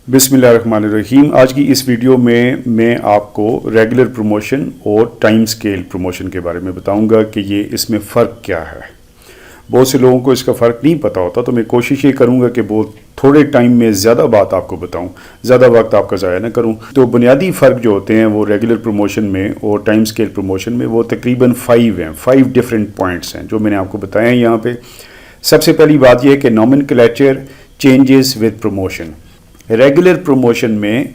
बिस्मिल्लाहिर्रहमानिर्रहीम। आज की इस वीडियो में मैं आपको रेगुलर प्रमोशन और टाइम स्केल प्रमोशन के बारे में बताऊंगा कि ये इसमें फ़र्क क्या है। बहुत से लोगों को इसका फ़र्क नहीं पता होता, तो मैं कोशिश ये करूंगा कि बहुत थोड़े टाइम में ज़्यादा बात आपको बताऊं, ज़्यादा वक्त आपका ज़ाया ना करूं। तो बुनियादी फ़र्क जो होते हैं वो रेगुलर प्रमोशन में और टाइम स्केल प्रमोशन में वो तकरीबन 5 डिफरेंट पॉइंट्स हैं जो मैंने आपको बताए हैं यहाँ पे। सबसे पहली बात यह है कि nomenclature changes with promotion. Regular promotion में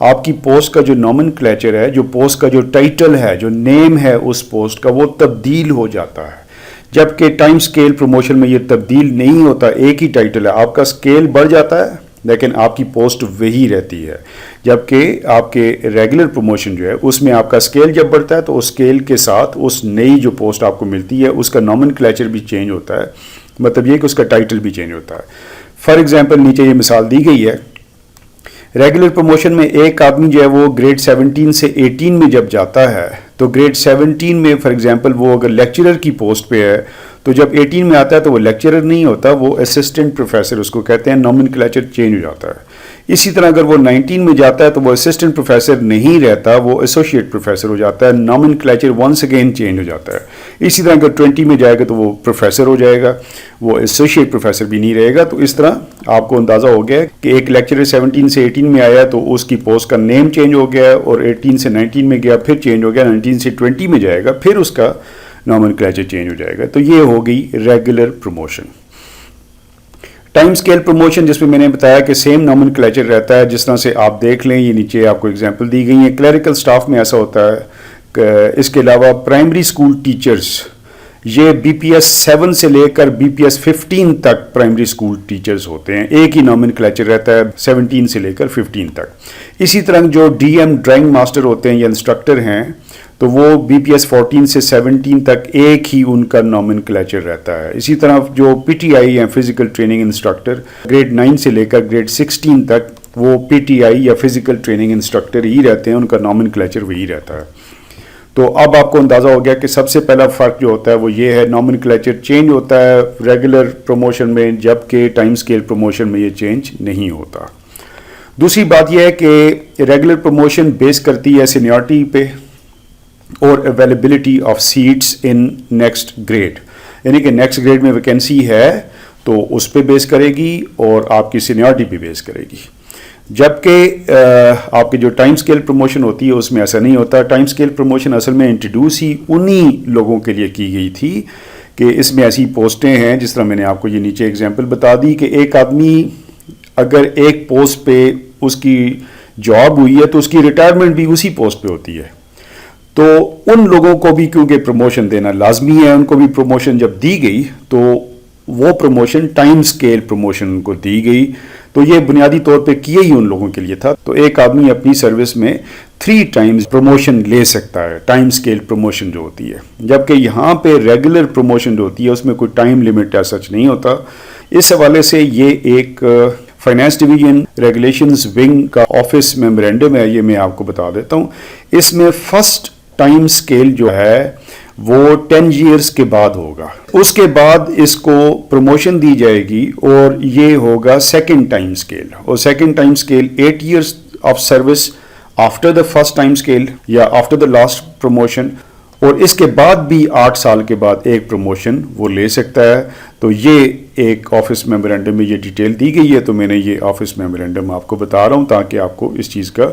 आपकी पोस्ट का जो नॉमेनक्लेचर है, जो पोस्ट का जो टाइटल है, जो नेम है उस पोस्ट का, वो तब्दील हो जाता है। जबकि टाइम स्केल प्रमोशन में ये तब्दील नहीं होता, एक ही टाइटल है, आपका स्केल बढ़ जाता है लेकिन आपकी पोस्ट वही रहती है। जबकि आपके रेगुलर प्रमोशन जो है उसमें आपका स्केल जब बढ़ता है तो उस स्केल के साथ उस नई जो पोस्ट आपको मिलती है उसका नॉमेनक्लेचर भी चेंज होता है, मतलब ये कि उसका टाइटल भी चेंज होता है। फॉर एग्जांपल नीचे ये मिसाल दी गई है। रेगुलर प्रमोशन में एक आदमी जो है वो ग्रेड 17 से 18 में जब जाता है तो ग्रेड 17 में फॉर एग्जांपल वो अगर लेक्चरर की पोस्ट पे है तो जब 18 में आता है तो वो लेक्चरर नहीं होता, वो असिस्टेंट प्रोफेसर उसको कहते हैं, नॉमेनक्लेचर चेंज हो जाता है। इसी तरह अगर वो 19 में जाता है तो वो असिस्टेंट प्रोफेसर नहीं रहता, वो एसोसिएट प्रोफेसर हो जाता है, नॉमेनक्लेचर वंस अगेन चेंज हो जाता है। इसी तरह अगर 20 में जाएगा तो वो प्रोफेसर हो जाएगा, वो एसोसिएट प्रोफेसर भी नहीं रहेगा। तो इस तरह आपको अंदाज़ा हो गया कि एक लेक्चरर 17 से 18 में आया तो उसकी पोस्ट का नेम चेंज हो गया, और 18 से 19 में गया फिर चेंज हो गया, 19 से 20 में जाएगा फिर उसका नॉमेनक्लेचर चेंज हो जाएगा। तो ये हो गई regular promotion. Time scale promotion जिसमें मैंने बताया कि सेम नॉमेनक्लेचर रहता है, जिस तरह से आप देख लें, ये नीचे आपको एग्जांपल दी गई है। क्लरिकल स्टाफ में ऐसा होता है। इसके अलावा प्राइमरी स्कूल टीचर्स, ये BPS 7 से लेकर BPS 15 तक प्राइमरी स्कूल टीचर्स होते हैं, एक ही नॉमेनक्लेचर रहता है 17 से लेकर 15 तक। इसी तरह जो DM ड्राइंग मास्टर होते हैं या इंस्ट्रक्टर हैं तो वो BPS 14 से 17 तक एक ही उनका नॉमेनक्लेचर रहता है। इसी तरह जो PTI या फिजिकल ट्रेनिंग इंस्ट्रक्टर ग्रेड 9 से लेकर ग्रेड 16 तक वो PTI या फिजिकल ट्रेनिंग इंस्ट्रक्टर ही रहते हैं, उनका नॉमेनक्लेचर वही रहता है। तो अब आपको अंदाज़ा हो गया कि सबसे पहला फ़र्क जो होता है वो ये है, नॉमेनक्लेचर चेंज होता है रेगुलर प्रमोशन में, जबकि टाइम स्केल प्रमोशन में ये चेंज नहीं होता। दूसरी बात यह है कि रेगुलर प्रमोशन बेस करती है सीनियरिटी पे और availability of seats in next grade, यानी कि नेक्स्ट ग्रेड में वैकेंसी है तो उस पे बेस करेगी और आपकी सीनियरिटी पे बेस करेगी। जबकि आपकी जो टाइम स्केल प्रमोशन होती है उसमें ऐसा नहीं होता। टाइम स्केल प्रमोशन असल में इंट्रोड्यूस ही उन्हीं लोगों के लिए की गई थी कि इसमें ऐसी पोस्टें हैं, जिस तरह मैंने आपको ये नीचे एग्जांपल बता दी कि एक आदमी अगर एक पोस्ट पे उसकी जॉब हुई है तो उसकी रिटायरमेंट भी उसी पोस्ट पे होती है। तो उन लोगों को भी क्योंकि प्रमोशन देना लाजमी है, उनको भी प्रमोशन जब दी गई तो वो प्रमोशन टाइम स्केल प्रमोशन को दी गई। तो ये बुनियादी तौर पे किए ही उन लोगों के लिए था। तो एक आदमी अपनी सर्विस में 3 टाइम्स प्रमोशन ले सकता है, टाइम स्केल प्रमोशन जो होती है। जबकि यहाँ पे रेगुलर प्रमोशन जो होती है उसमें कोई टाइम लिमिट ऐसा सच नहीं होता। इस हवाले से ये एक फाइनेंस डिवीजन रेगुलेशंस विंग का ऑफिस मेमोरेंडम है, ये मैं आपको बता देता हूँ। इसमें फर्स्ट टाइम स्केल जो है वो 10 ईयर्स के बाद होगा, उसके बाद इसको प्रमोशन दी जाएगी और ये होगा सेकंड टाइम स्केल। और second time scale 8 years of service after the first time scale या आफ्टर द लास्ट प्रमोशन, और इसके बाद भी 8 साल के बाद एक प्रमोशन वो ले सकता है। तो ये एक ऑफिस मेमोरेंडम में ये डिटेल दी गई है, तो मैंने ये ऑफिस मेमोरेंडम आपको बता रहा हूँ ताकि आपको इस चीज़ का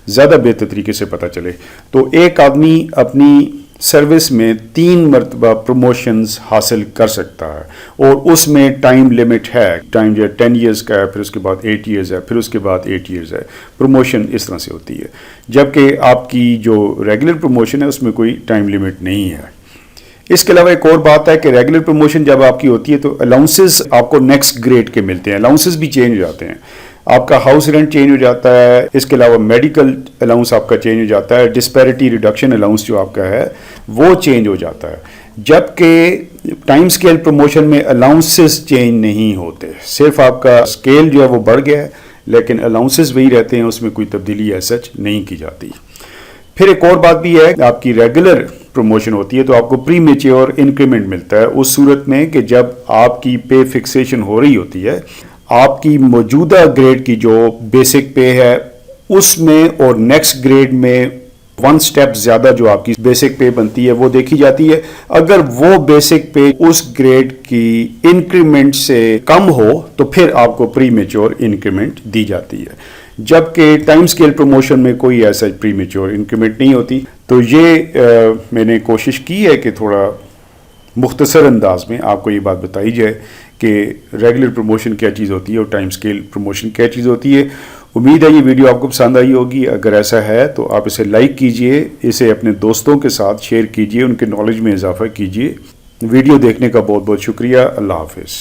ज़्यादा बेहतर तरीके से पता चले। तो एक आदमी अपनी सर्विस में 3 मरतबा प्रमोशंस हासिल कर सकता है और उसमें टाइम लिमिट है। टाइम जो 10 ईयर्स का है, फिर उसके बाद 8 ईयर्स है, फिर उसके बाद 8 ईयर्स है। प्रमोशन इस तरह से होती है। जबकि आपकी जो रेगुलर प्रमोशन है उसमें कोई टाइम लिमिट नहीं है। इसके अलावा एक और बात है कि रेगुलर प्रमोशन जब आपकी होती है तो अलाउंसेस आपको नेक्स्ट ग्रेड के मिलते हैं, अलाउंसेस भी चेंज हो जाते हैं। आपका हाउस रेंट चेंज हो जाता है, इसके अलावा मेडिकल अलाउंस आपका चेंज हो जाता है, डिस्पैरिटी रिडक्शन अलाउंस जो आपका है वो चेंज हो जाता है। जबकि टाइम स्केल प्रमोशन में अलाउंसेस चेंज नहीं होते, सिर्फ आपका स्केल जो है वो बढ़ गया है लेकिन अलाउंसेस वही रहते हैं, उसमें कोई तब्दीली ऐसा सच नहीं की जाती। फिर एक और बात भी है, आपकी रेगुलर प्रमोशन होती है तो आपको प्री मेच्योर इंक्रीमेंट मिलता है उस सूरत में कि जब आपकी पे फिक्सेशन हो रही होती है, آپ کی موجودہ گریڈ کی جو بیسک پے ہے اس میں اور نیکسٹ گریڈ میں 1 سٹیپ زیادہ جو آپ کی بیسک پے بنتی ہے وہ دیکھی جاتی ہے. اگر وہ بیسک پے اس گریڈ کی انکریمنٹ سے کم ہو تو پھر آپ کو پری میچور انکریمنٹ دی جاتی ہے. جبکہ ٹائم سکیل پروموشن میں کوئی ایسا پری میچور انکریمنٹ نہیں ہوتی. تو یہ میں نے کوشش کی ہے کہ تھوڑا مختصر انداز میں آپ کو یہ بات بتائی جائے کہ ریگولر پروموشن کیا چیز ہوتی ہے اور ٹائم سکیل پروموشن کیا چیز ہوتی ہے. امید ہے یہ ویڈیو آپ کو پسند آئی ہوگی. اگر ایسا ہے تو آپ اسے لائک کیجئے، اسے اپنے دوستوں کے ساتھ شیئر کیجئے، ان کے نالج میں اضافہ کیجئے. ویڈیو دیکھنے کا بہت بہت شکریہ. اللہ حافظ.